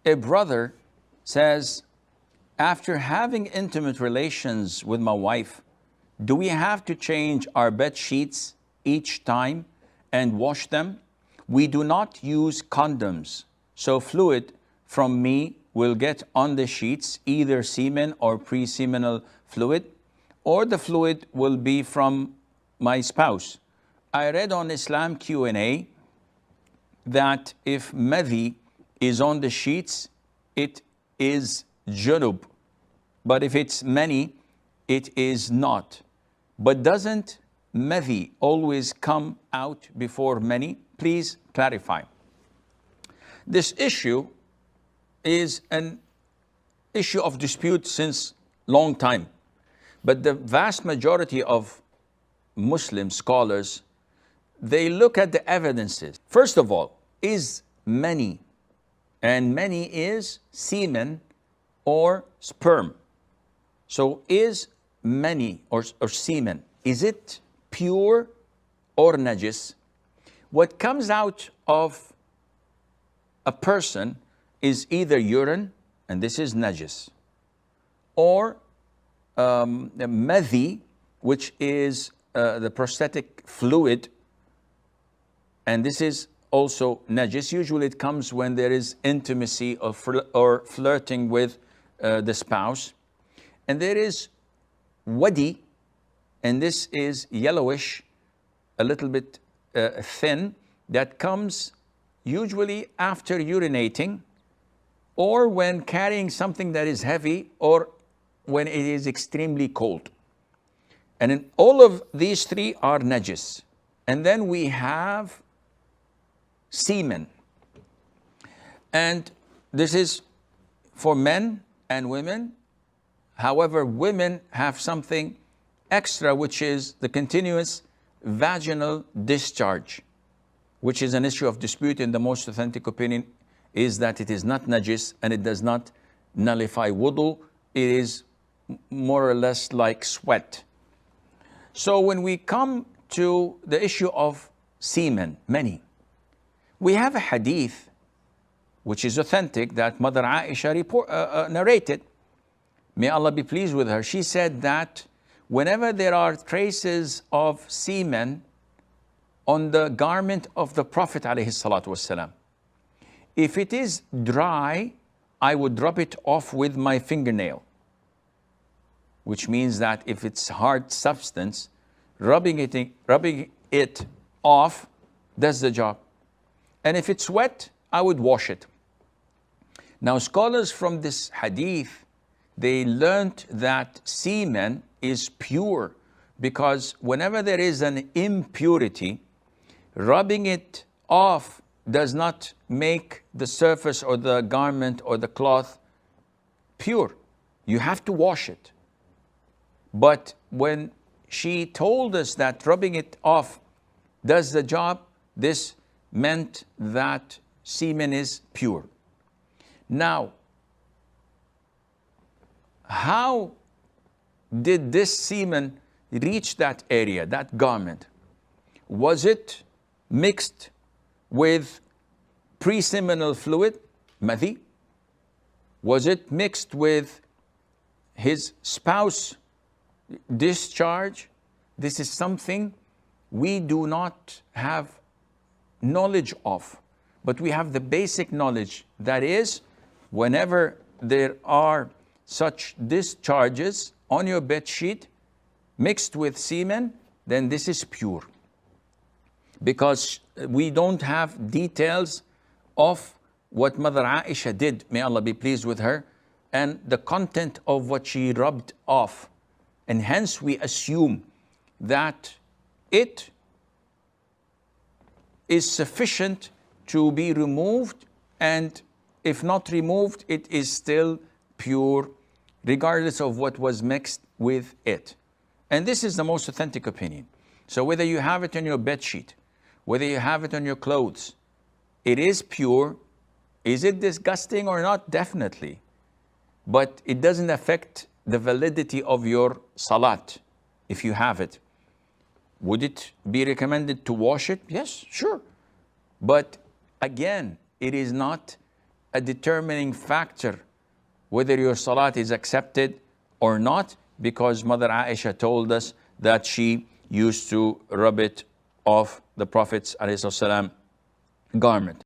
A brother says, after having intimate relations with my wife, do we have to change our bed sheets each time and wash them? We do not use condoms, so fluid from me will get on the sheets, either semen or pre-seminal fluid, or the fluid will be from my spouse. I read on Islam Q&A that if madhi is on the sheets, it is junub. But if it's many, it is not. But doesn't madhi always come out before many? Please clarify. This issue is an issue of dispute since long time. But the vast majority of Muslim scholars, they look at the evidences. First of all, is many, and many is semen or sperm. So is many or semen, is it pure or najis? What comes out of a person is either urine, and this is najis, or madhi, which is the prosthetic fluid, and this is also najis. Usually it comes when there is intimacy or flirting with the spouse. And there is wadi, and this is yellowish, a little bit thin, that comes usually after urinating or when carrying something that is heavy or when it is extremely cold. And in all of these three are najis. And then we have semen. And this is for men and women. However, women have something extra, which is the continuous vaginal discharge, which is an issue of dispute. In the most authentic opinion is that it is not najis and it does not nullify wudu. It is more or less like sweat. So when we come to the issue of semen, many, we have a hadith which is authentic that Mother Aisha narrated. May Allah be pleased with her. She said that whenever there are traces of semen on the garment of the Prophet ﷺ, if it is dry, I would drop it off with my fingernail, which means that if it's hard substance, rubbing it off does the job. And if it's wet, I would wash it. Now, scholars from this hadith, they learned that semen is pure because whenever there is an impurity, rubbing it off does not make the surface or the garment or the cloth pure. You have to wash it. But when she told us that rubbing it off does the job, this meant that semen is pure. Now, how did this semen reach that area, that garment? Was it mixed with pre-seminal fluid, madhi? Was it mixed with his spouse discharge? This is something we do not have knowledge of, but we have the basic knowledge. That is, whenever there are such discharges on your bed sheet mixed with semen, then this is pure. Because we don't have details of what Mother Aisha did, may Allah be pleased with her, and the content of what she rubbed off. And hence we assume that it is sufficient to be removed, and if not removed, it is still pure, regardless of what was mixed with it. And this is the most authentic opinion. So whether you have it on your bed sheet, whether you have it on your clothes, it is pure. Is it disgusting or not? Definitely. But it doesn't affect the validity of your salat if you have it. Would it be recommended to wash it? Yes, sure. But again, it is not a determining factor whether your salat is accepted or not, because Mother Aisha told us that she used to rub it off the Prophet's ﷺ garment.